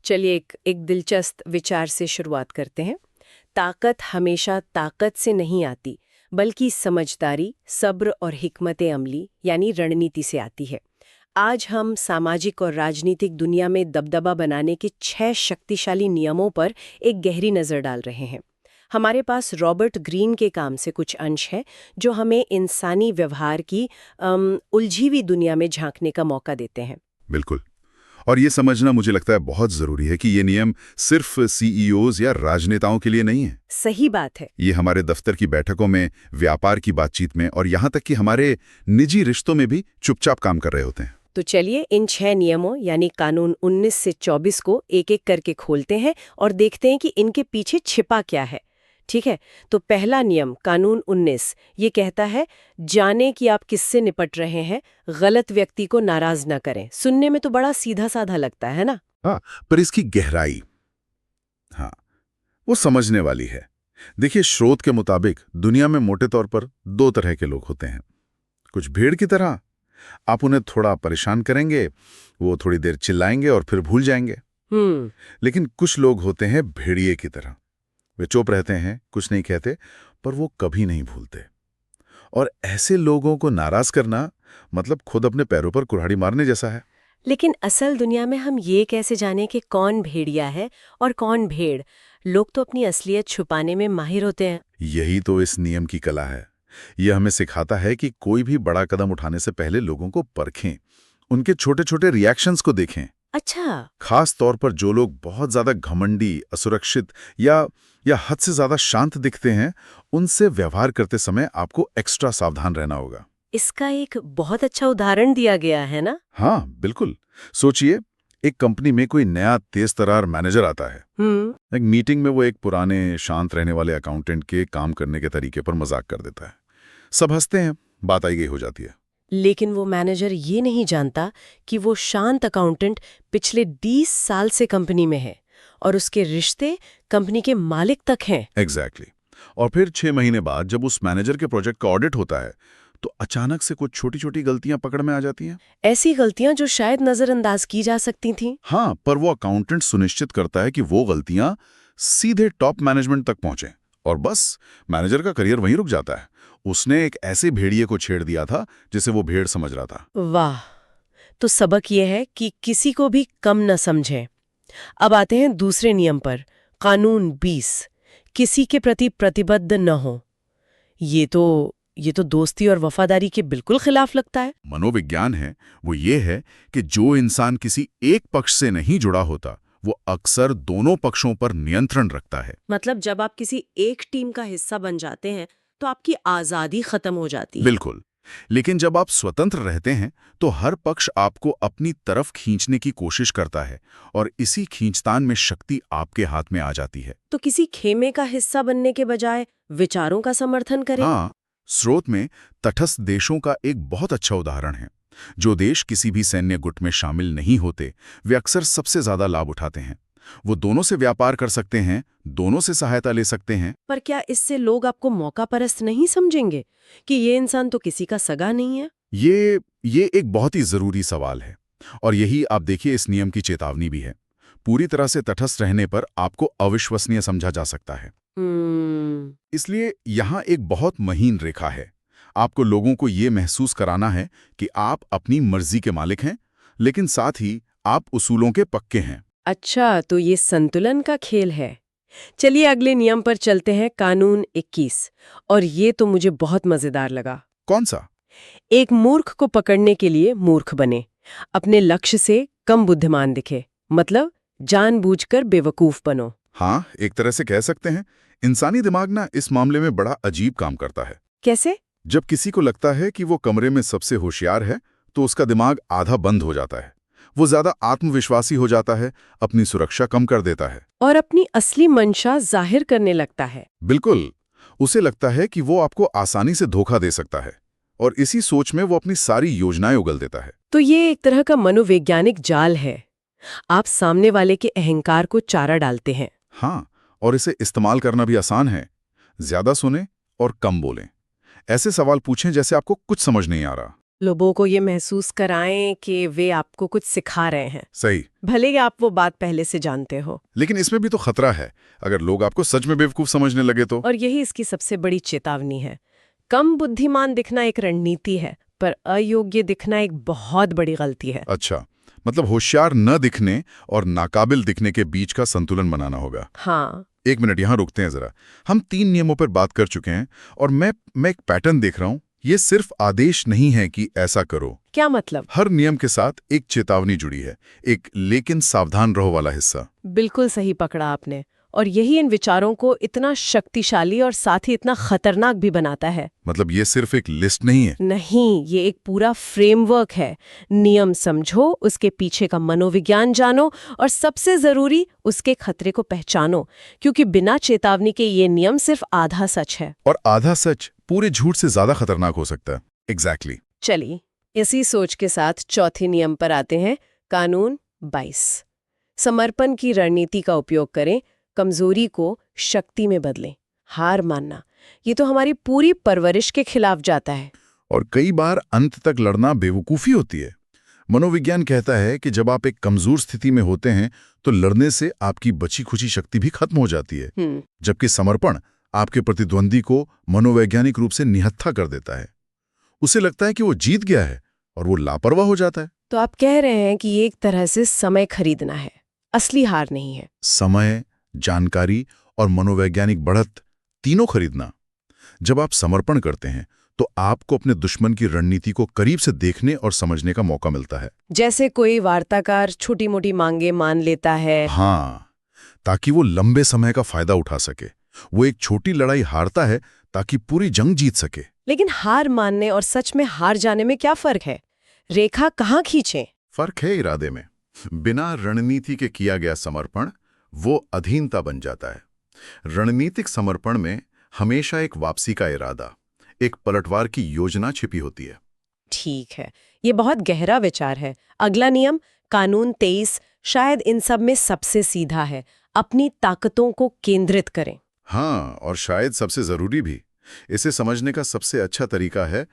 चलिए एक दिलचस्प विचार से शुरुआत करते हैं। ताकत हमेशा ताकत से नहीं आती, बल्कि समझदारी, सब्र और हिकमत अमली यानी रणनीति से आती है। आज हम सामाजिक और राजनीतिक दुनिया में दबदबा बनाने के 6 शक्तिशाली नियमों पर एक गहरी नज़र डाल रहे हैं। हमारे पास रॉबर्ट ग्रीन के काम से कुछ अंश है जो हमें इंसानी व्यवहार की उलझी हुई दुनिया में झांकने का मौका देते हैं। बिल्कुल। और ये समझना मुझे लगता है बहुत जरूरी है कि ये नियम सिर्फ सीईओज या राजनेताओं के लिए नहीं है। सही बात है। ये हमारे दफ्तर की बैठकों में, व्यापार की बातचीत में और यहाँ तक कि हमारे निजी रिश्तों में भी चुपचाप काम कर रहे होते हैं। तो चलिए इन 6 नियमों यानी कानून 19 से 24 को एक-एक करके खोलते हैं और देखते हैं कि इनके पीछे छिपा क्या है। ठीक है, तो पहला नियम कानून 19 ये कहता है, जाने कि आप किससे निपट रहे हैं, गलत व्यक्ति को नाराज न करें। सुनने में तो बड़ा सीधा साधा लगता है ना? हाँ, पर इसकी गहराई, हाँ, वो समझने वाली है। देखिए, स्रोत के मुताबिक दुनिया में मोटे तौर पर 2 तरह के लोग होते हैं। कुछ भीड़ की तरह, आप उन्हें थोड़ा परेशान करेंगे, वो थोड़ी देर चिल्लाएंगे और फिर भूल जाएंगे। लेकिन कुछ लोग होते हैं भेड़िए की तरह। वे चुप रहते हैं, कुछ नहीं कहते, पर वो कभी नहीं भूलते। और ऐसे लोगों को नाराज करना मतलब खुद अपने पैरों पर कुल्हाड़ी मारने जैसा है। लेकिन असल दुनिया में हम ये कैसे जाने कि कौन भेड़िया है और कौन भेड़? लोग तो अपनी असलियत छुपाने में माहिर होते हैं। यही तो इस नियम की कला है। यह हमें सिखाता है कि कोई भी बड़ा कदम उठाने से पहले लोगों को परखें, उनके छोटे छोटे रिएक्शंस को देखें। अच्छा। खास तौर पर जो लोग बहुत ज्यादा घमंडी, असुरक्षित या हद से ज्यादा शांत दिखते हैं, उनसे व्यवहार करते समय आपको एक्स्ट्रा सावधान रहना होगा। इसका एक बहुत अच्छा उदाहरण दिया गया है ना? हाँ, बिल्कुल। सोचिए, एक कंपनी में कोई नया तेज तर्रार मैनेजर आता है। एक मीटिंग में वो एक पुराने शांत रहने वाले अकाउंटेंट के काम करने के तरीके पर मजाक कर देता है। सब हंसते हैं, बात आई गई हो जाती है। लेकिन वो मैनेजर ये नहीं जानता कि वो शांत अकाउंटेंट पिछले 20 साल से कंपनी में है और उसके रिश्ते कंपनी के मालिक तक हैं। एग्जैक्टली। और फिर 6 महीने बाद जब उस मैनेजर के प्रोजेक्ट का ऑडिट होता है, तो अचानक से कुछ छोटी छोटी गलतियां पकड़ में आ जाती हैं। ऐसी गलतियां जो शायद नजरअंदाज की जा सकती थीं। हाँ, पर वो अकाउंटेंट सुनिश्चित करता है कि वो गलतियां सीधे टॉप मैनेजमेंट तक पहुंचे और बस मैनेजर का करियर वहीं रुक जाता है। उसने एक ऐसे भेड़िए को छेड़ दिया था जिसे वो भेड़ समझ रहा था। वाह! तो सबक ये है कि किसी को भी कम न समझें। अब आते हैं दूसरे नियम पर, कानून 20, किसी के प्रति प्रतिबद्ध न हो। ये तो दोस्ती और वफादारी के बिल्कुल खिलाफ लगता है। मनोविज्ञान है वो ये है कि जो इंसान किसी एक पक्ष से नहीं जुड़ा होता, वो अक्सर दोनों पक्षों पर नियंत्रण रखता है। मतलब जब आप किसी एक टीम का हिस्सा बन जाते हैं तो आपकी आजादी खत्म हो जाती है। बिल्कुल। लेकिन जब आप स्वतंत्र रहते हैं तो हर पक्ष आपको अपनी तरफ खींचने की कोशिश करता है और इसी खींचतान में शक्ति आपके हाथ में आ जाती है। तो किसी खेमे का हिस्सा बनने के बजाय विचारों का समर्थन करें। हाँ, स्रोत में तटस्थ देशों का एक बहुत अच्छा उदाहरण है। जो देश किसी भी सैन्य गुट में शामिल नहीं होते, वे अक्सर सबसे ज्यादा लाभ उठाते हैं। वो दोनों से व्यापार कर सकते हैं, दोनों से सहायता ले सकते हैं। पर क्या इससे लोग आपको मौका परस्त नहीं समझेंगे कि ये इंसान तो किसी का सगा नहीं है? ये एक बहुत ही जरूरी सवाल है और यही आप देखिए इस नियम की चेतावनी भी है। पूरी तरह से तटस्थ रहने पर आपको अविश्वसनीय समझा जा सकता है। इसलिए यहाँ एक बहुत महीन रेखा है। आपको लोगों को ये महसूस कराना है कि आप अपनी मर्जी के मालिक हैं, लेकिन साथ ही आप उसूलों के पक्के हैं। अच्छा, तो ये संतुलन का खेल है। चलिए अगले नियम पर चलते हैं, कानून 21। और ये तो मुझे बहुत मजेदार लगा। कौन सा? एक मूर्ख को पकड़ने के लिए मूर्ख बने, अपने लक्ष्य से कम बुद्धिमान दिखे, मतलब जानबूझकर बेवकूफ बनो। हाँ, एक तरह से कह सकते हैं इंसानी दिमाग ना इस मामले में बड़ा अजीब काम करता है। कैसे? जब किसी को लगता है कि वो कमरे में सबसे होशियार है, तो उसका दिमाग आधा बंद हो जाता है। वो ज्यादा आत्मविश्वासी हो जाता है, अपनी सुरक्षा कम कर देता है और अपनी असली मंशा जाहिर करने लगता है। बिल्कुल। उसे लगता है कि वो आपको आसानी से धोखा दे सकता है और इसी सोच में वो अपनी सारी योजनाएं उगल देता है। तो ये एक तरह का मनोवैज्ञानिक जाल है। आप सामने वाले के अहंकार को चारा डालते हैं। हाँ, और इसे इस्तेमाल करना भी आसान है। ज्यादा सुने और कम बोलें। ऐसे सवाल पूछें जैसे आपको कुछ समझ नहीं आ रहा। लोगों को ये महसूस कराएं कि वे आपको कुछ सिखा रहे हैं, सही। भले ही आप वो बात पहले से जानते हो। लेकिन इसमें भी तो खतरा है, अगर लोग आपको सच में बेवकूफ समझने लगे तो। और यही इसकी सबसे बड़ी चेतावनी है। कम बुद्धिमान दिखना एक रणनीति है, पर अयोग्य दिखना एक बहुत बड़ी गलती है। अच्छा, मतलब होशियार न दिखने और नाकाबिल दिखने के बीच का संतुलन बनाना होगा। हाँ। एक मिनट यहां रुकते हैं जरा। हम 3 नियमों पर बात कर चुके हैं और मैं एक पैटर्न देख रहा हूं। ये सिर्फ आदेश नहीं है कि ऐसा करो। क्या मतलब? हर नियम के साथ एक चेतावनी जुड़ी है, एक लेकिन सावधान रहो वाला हिस्सा। बिल्कुल सही पकड़ा आपने। और यही इन विचारों को इतना शक्तिशाली और साथ ही इतना खतरनाक भी बनाता है। मतलब ये सिर्फ एक लिस्ट नहीं है। नहीं, ये एक पूरा फ्रेमवर्क है। नियम समझो, उसके पीछे का मनोविज्ञान जानो और सबसे जरूरी उसके खतरे को पहचानो, क्योंकि बिना चेतावनी के ये नियम सिर्फ आधा सच है। और आधा सच पूरे झूठ से ज्यादा खतरनाक हो सकता है। एग्जैक्टली। चलिए, इसी सोच के साथ चौथे नियम पर आते हैं। कानून 22। समर्पण की रणनीति का उपयोग करें, कमजोरी को शक्ति में बदलें। हार मानना, ये तो हमारी पूरी परवरिश के खिलाफ जाता है। और कई बार अंत तक लड़ना बेवकूफ़ी होती है। मनोविज्ञान कहता है कि जब आप एक कमजोर स्थिति में होते हैं तो लड़ने से आपकी बची खुची शक्ति भी खत्म हो जाती है, जबकि समर्पण आपके प्रतिद्वंदी को मनोवैज्ञानिक रूप से निहत्था कर देता है। उसे लगता है कि वो जीत गया है और वो लापरवाह हो जाता है। तो आप कह रहे हैं कि ये एक तरह से समय खरीदना है, असली हार नहीं है। समय, जानकारी और मनोवैज्ञानिक बढ़त, तीनों खरीदना। जब आप समर्पण करते हैं तो आपको अपने दुश्मन की रणनीति को करीब से देखने और समझने का मौका मिलता है। जैसे कोई वार्ताकार छोटी मोटी मांगे मान लेता है। हाँ, ताकि वो लंबे समय का फायदा उठा सके। वो एक छोटी लड़ाई हारता है ताकि पूरी जंग जीत सके। लेकिन हार मानने और सच में हार जाने में क्या फर्क है? रेखा कहाँ खींचें? फर्क है इरादे में। बिना रणनीति के किया गया समर्पण वो अधीनता बन जाता है। रणनीतिक समर्पण में हमेशा एक वापसी का इरादा, एक पलटवार की योजना छिपी होती है। ठीक है, ये बहुत गहरा विचार है। अगला नियम, कानून 23, शायद इन सब में सबसे सीधा है। अपनी ताकतों को केंद्रित करें। हाँ, और शायद सबसे जरूरी भी। इसे समझने का सबसे अच्छा तरीका है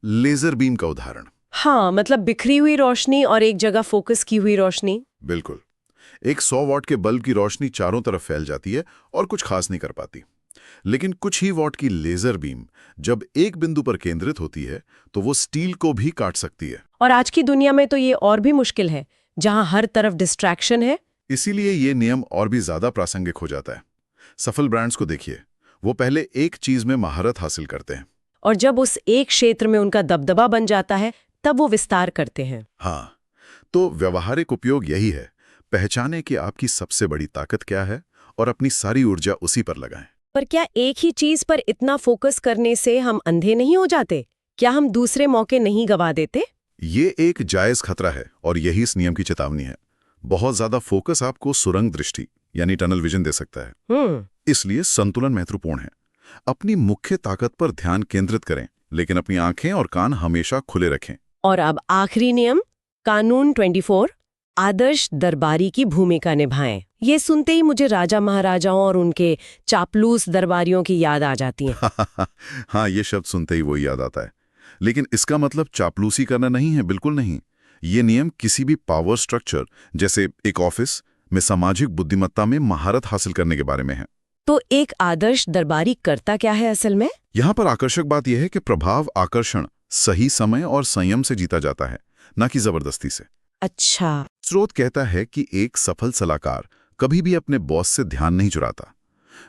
लेजर बीम का उदाहरण। हाँ, मतलब बिखरी हुई रोशनी और एक जगह फोकस की हुई रोशनी। बिल्कुल। एक 100 वॉट के बल्ब की रोशनी चारों तरफ फैल जाती है और कुछ खास नहीं कर पाती। लेकिन कुछ ही वॉट की लेजर बीम जब एक बिंदु पर केंद्रित होती है तो वो स्टील को भी काट सकती है। और आज की दुनिया में तो ये और भी मुश्किल है, जहां हर तरफ डिस्ट्रैक्शन है। इसीलिए ये नियम और भी ज्यादा प्रासंगिक हो जाता है। सफल ब्रांड्स को देखिए, वो पहले एक चीज में महारत हासिल करते हैं और जब उस एक क्षेत्र में उनका दबदबा बन जाता है तब वो विस्तार करते हैं। हाँ, तो व्यवहारिक उपयोग यही है, पहचाने कि आपकी सबसे बड़ी ताकत क्या है और अपनी सारी ऊर्जा उसी पर लगाएं। पर क्या एक ही चीज पर इतना फोकस करने से हम अंधे नहीं हो जाते? क्या हम दूसरे मौके नहीं गवा देते? ये एक जायज खतरा है और यही इस नियम की चेतावनी है। बहुत ज्यादा फोकस आपको सुरंग दृष्टि यानी टनल विजन दे सकता है। इसलिए संतुलन महत्वपूर्ण है। अपनी मुख्य ताकत पर ध्यान केंद्रित करें, लेकिन अपनी आंखें और कान हमेशा खुले रखें। और अब आखिरी नियम, कानून 24, आदर्श दरबारी की भूमिका निभाएं। ये सुनते ही मुझे राजा महाराजाओं और उनके चापलूस दरबारियों की याद आ जाती है। हाँ, ये शब्द सुनते ही वही याद आता है। लेकिन इसका मतलब चापलूसी करना नहीं है, बिल्कुल नहीं। ये नियम किसी भी पावर स्ट्रक्चर, जैसे एक ऑफिस में सामाजिक बुद्धिमत्ता में महारत हासिल करने के बारे में है। तो एक आदर्श दरबारी करता क्या है असल में? यहाँ पर आकर्षक बात यह है कि प्रभाव आकर्षण सही समय और संयम से जीता जाता है, न कि जबरदस्ती से। अच्छा। स्रोत कहता है कि एक सफल सलाहकार कभी भी अपने बॉस से ध्यान नहीं चुराता।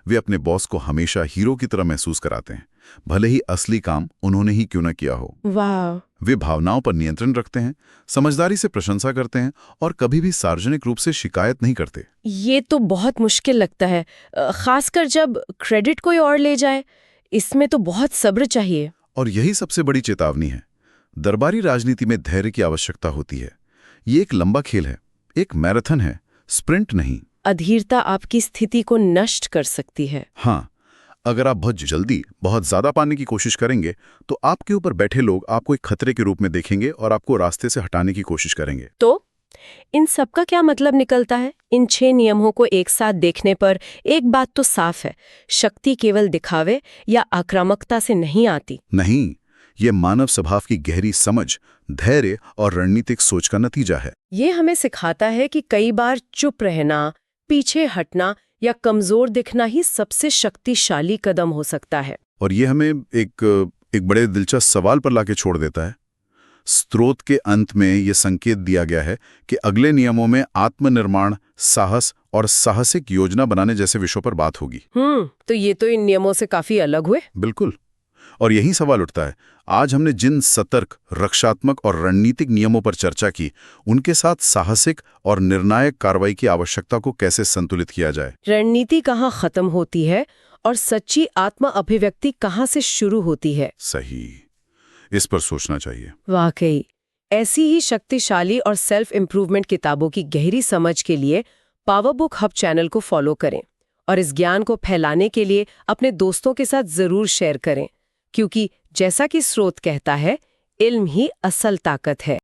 वे अपने बॉस को हमेशा हीरो की तरह महसूस कराते हैं, भले ही असली काम उन्होंने ही क्यों न किया हो। वाह। वे भावनाओं पर नियंत्रण रखते हैं, समझदारी से प्रशंसा करते हैं और कभी भी सार्वजनिक रूप से शिकायत नहीं करते। ये तो बहुत मुश्किल लगता है, खासकर जब क्रेडिट कोई और ले जाए। इसमें तो बहुत सब्र चाहिए। और यही सबसे बड़ी चेतावनी है। दरबारी राजनीति में धैर्य की आवश्यकता होती है। ये एक लंबा खेल है, एक मैराथन है, स्प्रिंट नहीं। अधीरता आपकी स्थिति को नष्ट कर सकती है। हाँ, अगर आप बहुत जल्दी बहुत ज्यादा पाने की कोशिश करेंगे तो आपके ऊपर बैठे लोग आपको एक खतरे के रूप में देखेंगे और आपको रास्ते से हटाने की कोशिश करेंगे। तो इन सब का क्या मतलब निकलता है? इन 6 नियमों को एक साथ देखने पर एक बात तो साफ है, शक्ति केवल दिखावे या आक्रामकता से नहीं आती। नहीं, ये मानव स्वभाव की गहरी समझ, धैर्य और रणनीतिक सोच का नतीजा है। ये हमें सिखाता है कि कई बार चुप रहना, पीछे हटना या कमजोर दिखना ही सबसे शक्तिशाली कदम हो सकता है। और ये हमें एक बड़े दिलचस्प सवाल पर लाके छोड़ देता है। स्रोत के अंत में ये संकेत दिया गया है कि अगले नियमों में आत्मनिर्माण, साहस और साहसिक योजना बनाने जैसे विषयों पर बात होगी। तो ये तो इन नियमों से काफी अलग हुए। बिल्कुल। और यही सवाल उठता है, आज हमने जिन सतर्क, रक्षात्मक और रणनीतिक नियमों पर चर्चा की, उनके साथ साहसिक और निर्णायक कार्रवाई की आवश्यकता को कैसे संतुलित किया जाए। रणनीति कहाँ खत्म होती है और सच्ची आत्म अभिव्यक्ति कहाँ से शुरू होती है। सही, इस पर सोचना चाहिए। वाकई ऐसी ही शक्तिशाली और सेल्फ इम्प्रूवमेंट किताबों की गहरी समझ के लिए पावर बुक हब चैनल को फॉलो करें और इस ज्ञान को फैलाने के लिए अपने दोस्तों के साथ जरूर शेयर करें, क्योंकि जैसा कि स्रोत कहता है, इल्म ही असल ताकत है।